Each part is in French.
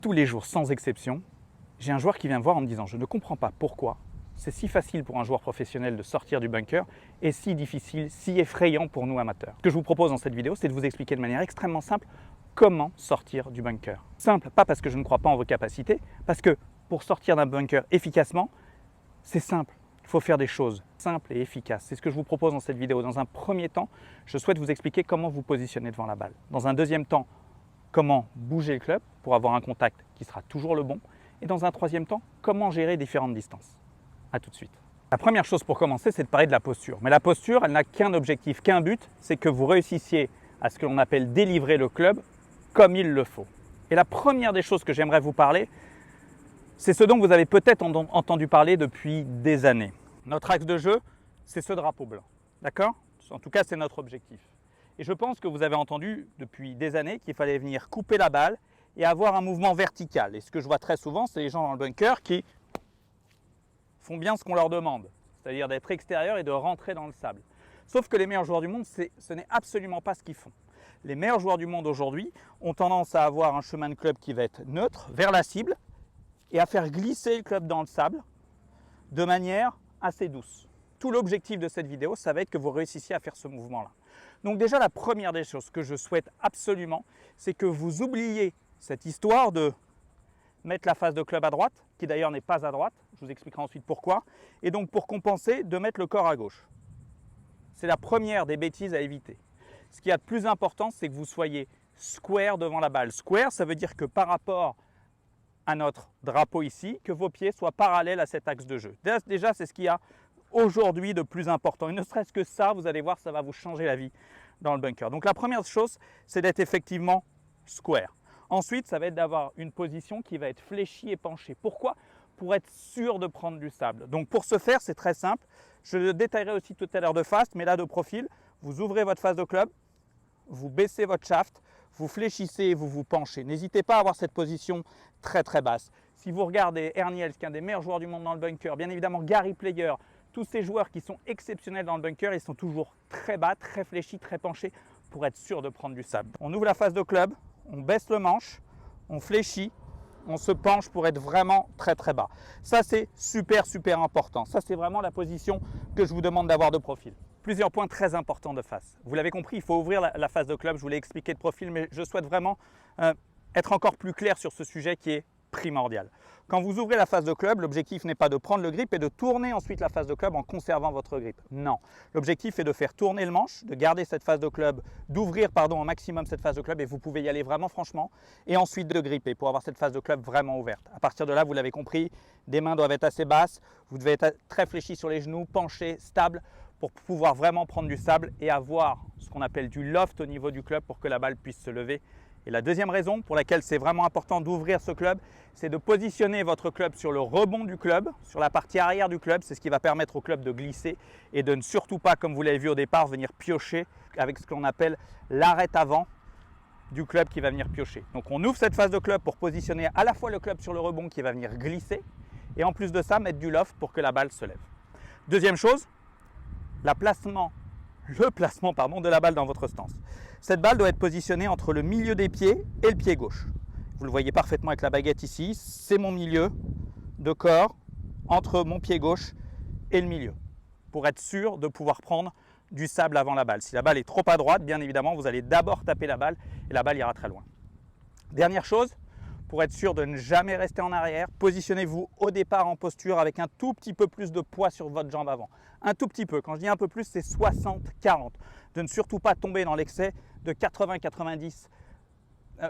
Tous les jours, sans exception, j'ai un joueur qui vient me voir en me disant « Je ne comprends pas pourquoi c'est si facile pour un joueur professionnel de sortir du bunker et si difficile, si effrayant pour nous amateurs. » Ce que je vous propose dans cette vidéo, c'est de vous expliquer de manière extrêmement simple comment sortir du bunker. Simple, pas parce que je ne crois pas en vos capacités, parce que pour sortir d'un bunker efficacement, c'est simple. Il faut faire des choses simples et efficaces. C'est ce que je vous propose dans cette vidéo. Dans un premier temps, je souhaite vous expliquer comment vous positionner devant la balle. Dans un deuxième temps, comment bouger le club pour avoir un contact qui sera toujours le bon. Et dans un troisième temps, comment gérer différentes distances. A tout de suite. La première chose pour commencer, c'est de parler de la posture. Mais la posture, elle n'a qu'un objectif, qu'un but, c'est que vous réussissiez à ce que l'on appelle délivrer le club comme il le faut. Et la première des choses que j'aimerais vous parler, c'est ce dont vous avez peut-être entendu parler depuis des années. Notre axe de jeu, c'est ce drapeau blanc. D'accord? En tout cas, c'est notre objectif. Et je pense que vous avez entendu depuis des années qu'il fallait venir couper la balle et avoir un mouvement vertical. Et ce que je vois très souvent, c'est les gens dans le bunker qui font bien ce qu'on leur demande, c'est-à-dire d'être extérieur et de rentrer dans le sable. Sauf que les meilleurs joueurs du monde, ce n'est absolument pas ce qu'ils font. Les meilleurs joueurs du monde aujourd'hui ont tendance à avoir un chemin de club qui va être neutre, vers la cible, et à faire glisser le club dans le sable de manière assez douce. Tout l'objectif de cette vidéo, ça va être que vous réussissiez à faire ce mouvement-là. Donc déjà, la première des choses que je souhaite absolument, c'est que vous oubliez cette histoire de mettre la face de club à droite, qui d'ailleurs n'est pas à droite, je vous expliquerai ensuite pourquoi, et donc pour compenser, de mettre le corps à gauche. C'est la première des bêtises à éviter. Ce qu'il y a de plus important, c'est que vous soyez square devant la balle. Square, ça veut dire que par rapport à notre drapeau ici, que vos pieds soient parallèles à cet axe de jeu. Déjà, c'est ce qu'il y a aujourd'hui de plus important. Et ne serait-ce que ça, vous allez voir, ça va vous changer la vie dans le bunker. Donc la première chose, c'est d'être effectivement square. Ensuite, ça va être d'avoir une position qui va être fléchie et penchée. Pourquoi? Pour être sûr de prendre du sable. Donc pour ce faire, c'est très simple. Je le détaillerai aussi tout à l'heure de face, mais là de profil, vous ouvrez votre face de club, vous baissez votre shaft, vous fléchissez et vous vous penchez. N'hésitez pas à avoir cette position très très basse. Si vous regardez Ernie Els, qui est un des meilleurs joueurs du monde dans le bunker, bien évidemment Gary Player, tous ces joueurs qui sont exceptionnels dans le bunker, ils sont toujours très bas, très fléchis, très penchés pour être sûr de prendre du sable. On ouvre la face de club, on baisse le manche, on fléchit, on se penche pour être vraiment très très bas. Ça c'est super important. Ça c'est vraiment la position que je vous demande d'avoir de profil. Plusieurs points très importants de face. Vous l'avez compris, il faut ouvrir la face de club, je vous l'ai expliqué de profil, mais je souhaite vraiment être encore plus clair sur ce sujet qui est primordial. Quand vous ouvrez la face de club, l'objectif n'est pas de prendre le grip et de tourner ensuite la face de club en conservant votre grip. Non, l'objectif est de faire tourner le manche, de garder cette face de club, d'ouvrir au maximum cette face de club et vous pouvez y aller vraiment franchement et ensuite de gripper pour avoir cette face de club vraiment ouverte. À partir de là, vous l'avez compris, des mains doivent être assez basses, vous devez être très fléchi sur les genoux, penché, stable pour pouvoir vraiment prendre du sable et avoir ce qu'on appelle du loft au niveau du club pour que la balle puisse se lever. Et la deuxième raison pour laquelle c'est vraiment important d'ouvrir ce club, c'est de positionner votre club sur le rebond du club, sur la partie arrière du club. C'est ce qui va permettre au club de glisser et de ne surtout pas, comme vous l'avez vu au départ, venir piocher avec ce qu'on appelle l'arête avant du club qui va venir piocher. Donc on ouvre cette phase de club pour positionner à la fois le club sur le rebond qui va venir glisser et en plus de ça, mettre du loft pour que la balle se lève. Deuxième chose, le placement de la balle dans votre stance. Cette balle doit être positionnée entre le milieu des pieds et le pied gauche. Vous le voyez parfaitement avec la baguette ici, c'est mon milieu de corps entre mon pied gauche et le milieu pour être sûr de pouvoir prendre du sable avant la balle. Si la balle est trop à droite, bien évidemment, vous allez d'abord taper la balle et la balle ira très loin. Dernière chose, pour être sûr de ne jamais rester en arrière, positionnez-vous au départ en posture avec un tout petit peu plus de poids sur votre jambe avant. Un tout petit peu, quand je dis un peu plus, c'est 60-40. De ne surtout pas tomber dans l'excès de 80-90,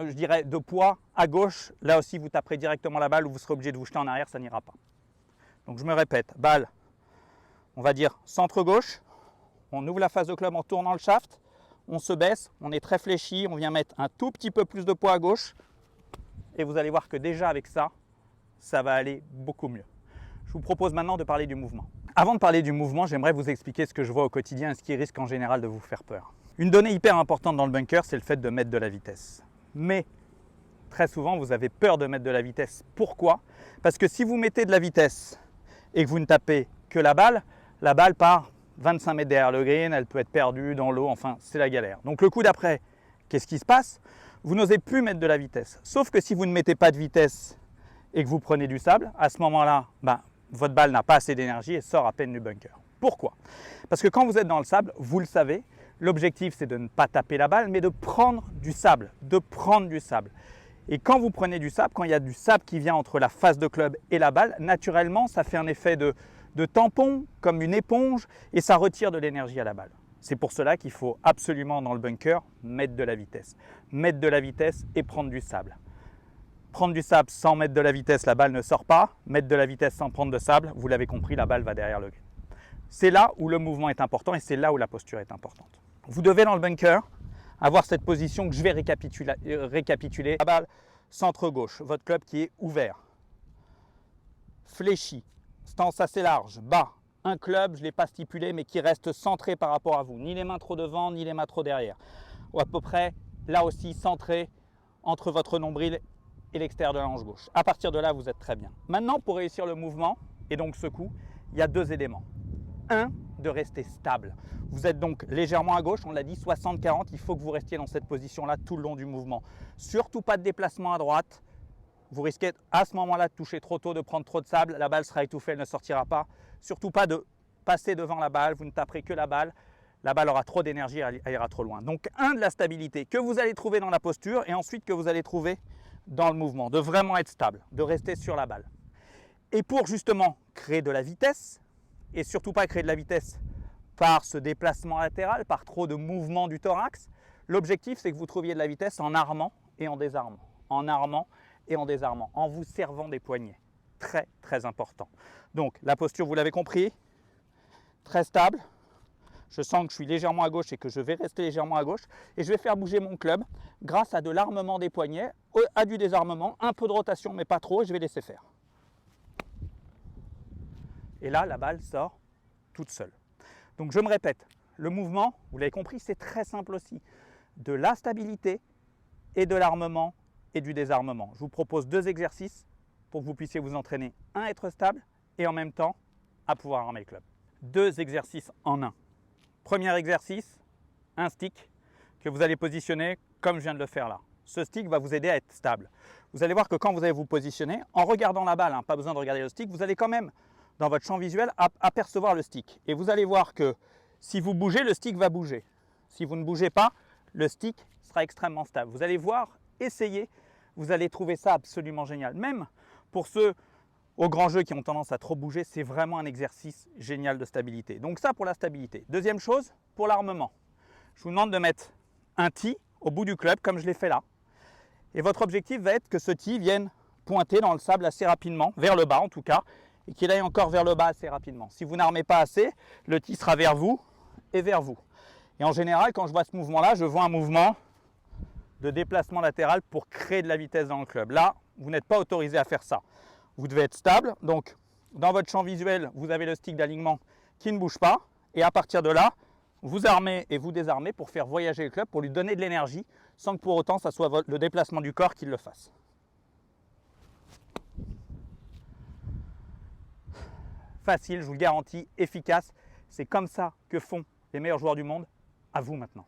je dirais, de poids à gauche. Là aussi, vous taperez directement la balle ou vous serez obligé de vous jeter en arrière, ça n'ira pas. Donc je me répète, balle, on va dire centre gauche, on ouvre la face de club en tournant le shaft, on se baisse, on est très fléchi, on vient mettre un tout petit peu plus de poids à gauche. Et vous allez voir que déjà avec ça, ça va aller beaucoup mieux. Je vous propose maintenant de parler du mouvement. Avant de parler du mouvement, j'aimerais vous expliquer ce que je vois au quotidien et ce qui risque en général de vous faire peur. Une donnée hyper importante dans le bunker, c'est le fait de mettre de la vitesse. Mais très souvent, vous avez peur de mettre de la vitesse. Pourquoi? Parce que si vous mettez de la vitesse et que vous ne tapez que la balle part 25 mètres derrière le green, elle peut être perdue dans l'eau, enfin c'est la galère. Donc le coup d'après, qu'est-ce qui se passe? vous n'osez plus mettre de la vitesse. Sauf que si vous ne mettez pas de vitesse et que vous prenez du sable, à ce moment-là, votre balle n'a pas assez d'énergie et sort à peine du bunker. Pourquoi? Parce que quand vous êtes dans le sable, vous le savez, l'objectif c'est de ne pas taper la balle, mais de prendre du sable, Et quand vous prenez du sable, quand il y a du sable qui vient entre la face de club et la balle, naturellement, ça fait un effet de tampon, comme une éponge, et ça retire de l'énergie à la balle. C'est pour cela qu'il faut absolument dans le bunker mettre de la vitesse. Mettre de la vitesse et prendre du sable. Prendre du sable sans mettre de la vitesse, la balle ne sort pas. Mettre de la vitesse sans prendre de sable, vous l'avez compris, la balle va derrière le green. C'est là où le mouvement est important et c'est là où la posture est importante. Vous devez dans le bunker avoir cette position que je vais récapituler. La balle centre gauche, votre club qui est ouvert, fléchi, stance assez large, bas. Un club, je ne l'ai pas stipulé, mais qui reste centré par rapport à vous. Ni les mains trop devant, ni les mains trop derrière. Ou à peu près, là aussi, centré entre votre nombril et l'extérieur de la hanche gauche. À partir de là, vous êtes très bien. Maintenant, pour réussir le mouvement, et donc ce coup, il y a deux éléments. Un, de rester stable. Vous êtes donc légèrement à gauche, on l'a dit, 60-40, il faut que vous restiez dans cette position-là tout le long du mouvement. Surtout pas de déplacement à droite. Vous risquez à ce moment-là de toucher trop tôt, de prendre trop de sable, la balle sera étouffée, elle ne sortira pas. Surtout pas de passer devant la balle, vous ne taperez que la balle aura trop d'énergie, elle ira trop loin. Donc de la stabilité que vous allez trouver dans la posture et ensuite que vous allez trouver dans le mouvement, de vraiment être stable, de rester sur la balle. Et pour justement créer de la vitesse, et surtout pas créer de la vitesse par ce déplacement latéral, par trop de mouvement du thorax, l'objectif c'est que vous trouviez de la vitesse en armant et en désarmant. En armant et en désarmant, en vous servant des poignets. Très, très important. Donc, la posture, vous l'avez compris, très stable. Je sens que je suis légèrement à gauche et que je vais rester légèrement à gauche. Et je vais faire bouger mon club grâce à de l'armement des poignets, à du désarmement, un peu de rotation, mais pas trop, et je vais laisser faire. Et là, la balle sort toute seule. Donc, je me répète, le mouvement, vous l'avez compris, c'est très simple aussi. De la stabilité et de l'armement et du désarmement. Je vous propose deux exercices pour que vous puissiez vous entraîner. Un, être stable et en même temps, à pouvoir armer le club. Deux exercices en un. Premier exercice, un stick que vous allez positionner comme je viens de le faire là. Ce stick va vous aider à être stable. Vous allez voir que quand vous allez vous positionner, en regardant la balle, pas besoin de regarder le stick, vous allez quand même, dans votre champ visuel, apercevoir le stick. Et vous allez voir que si vous bougez, le stick va bouger. Si vous ne bougez pas, le stick sera extrêmement stable. Vous allez voir, essayez, vous allez trouver ça absolument génial. Même pour ceux aux grands jeux qui ont tendance à trop bouger, c'est vraiment un exercice génial de stabilité. Donc ça pour la stabilité. Deuxième chose, pour l'armement. Je vous demande de mettre un tee au bout du club, comme je l'ai fait là. Et votre objectif va être que ce tee vienne pointer dans le sable assez rapidement, vers le bas en tout cas, et qu'il aille encore vers le bas assez rapidement. Si vous n'armez pas assez, le tee sera vers vous et vers vous. Et en général, quand je vois ce mouvement-là, je vois un mouvement de déplacement latéral pour créer de la vitesse dans le club. Là, vous n'êtes pas autorisé à faire ça. Vous devez être stable. Donc, dans votre champ visuel, vous avez le stick d'alignement qui ne bouge pas. Et à partir de là, vous armez et vous désarmez pour faire voyager le club, pour lui donner de l'énergie, sans que pour autant, ça soit le déplacement du corps qui le fasse. Facile, je vous le garantis, efficace. C'est comme ça que font les meilleurs joueurs du monde. À vous maintenant.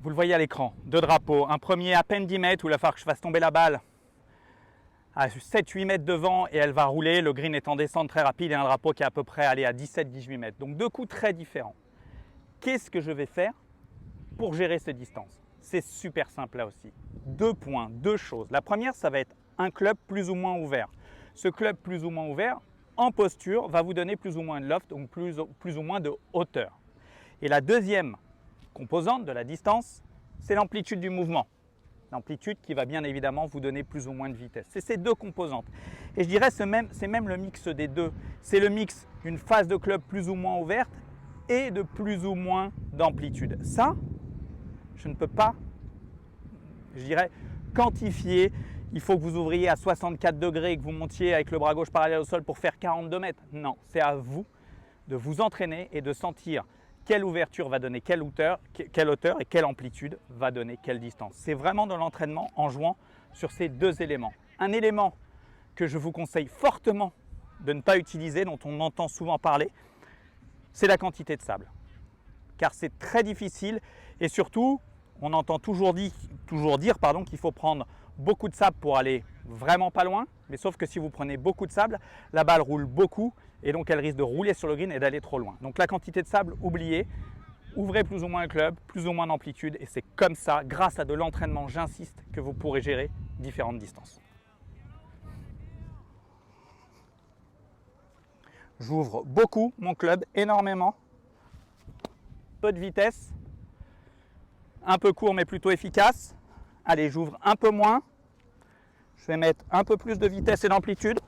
Vous le voyez à l'écran, deux drapeaux. Un premier à peine 10 mètres où il va falloir que je fasse tomber la balle à 7-8 mètres devant et elle va rouler. Le green est en descente très rapide et un drapeau qui est à peu près allé à 17-18 mètres. Donc deux coups très différents. Qu'est-ce que je vais faire pour gérer ces distances? C'est super simple là aussi. Deux points, deux choses. La première, ça va être un club plus ou moins ouvert. Ce club plus ou moins ouvert, en posture, va vous donner plus ou moins de loft, donc plus ou moins de hauteur. Et la deuxième composante de la distance, c'est l'amplitude du mouvement. L'amplitude qui va bien évidemment vous donner plus ou moins de vitesse. C'est ces deux composantes. Et je dirais c'est même le mix des deux. C'est le mix d'une phase de club plus ou moins ouverte et de plus ou moins d'amplitude. Ça, je ne peux pas, je dirais, quantifier. Il faut que vous ouvriez à 64 degrés et que vous montiez avec le bras gauche parallèle au sol pour faire 42 mètres. Non, c'est à vous de vous entraîner et de sentir quelle ouverture va donner quelle hauteur et quelle amplitude va donner quelle distance. C'est vraiment de l'entraînement en jouant sur ces deux éléments. Un élément que je vous conseille fortement de ne pas utiliser, dont on entend souvent parler, c'est la quantité de sable. Car c'est très difficile et surtout, On entend toujours dire qu'il faut prendre beaucoup de sable pour aller vraiment pas loin, mais sauf que si vous prenez beaucoup de sable, la balle roule beaucoup et donc elle risque de rouler sur le green et d'aller trop loin. Donc la quantité de sable, oubliez, ouvrez plus ou moins le club, plus ou moins d'amplitude et c'est comme ça, grâce à de l'entraînement, j'insiste, que vous pourrez gérer différentes distances. J'ouvre beaucoup mon club, énormément, peu de vitesse, un peu court mais plutôt efficace. Allez, j'ouvre un peu moins. Je vais mettre un peu plus de vitesse et d'amplitude.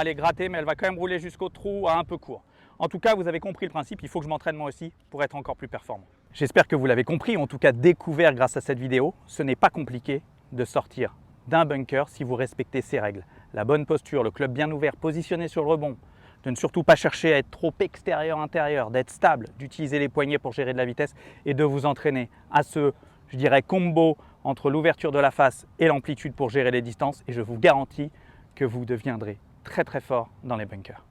Elle est grattée, mais elle va quand même rouler jusqu'au trou à un peu court. En tout cas, vous avez compris le principe, il faut que je m'entraîne moi aussi pour être encore plus performant. J'espère que vous l'avez compris, en tout cas découvert grâce à cette vidéo. Ce n'est pas compliqué de sortir d'un bunker si vous respectez ces règles. La bonne posture, le club bien ouvert, positionné sur le rebond, de ne surtout pas chercher à être trop extérieur-intérieur, d'être stable, d'utiliser les poignets pour gérer de la vitesse et de vous entraîner à ce, je dirais, combo entre l'ouverture de la face et l'amplitude pour gérer les distances. Et je vous garantis que vous deviendrez très très fort dans les bunkers.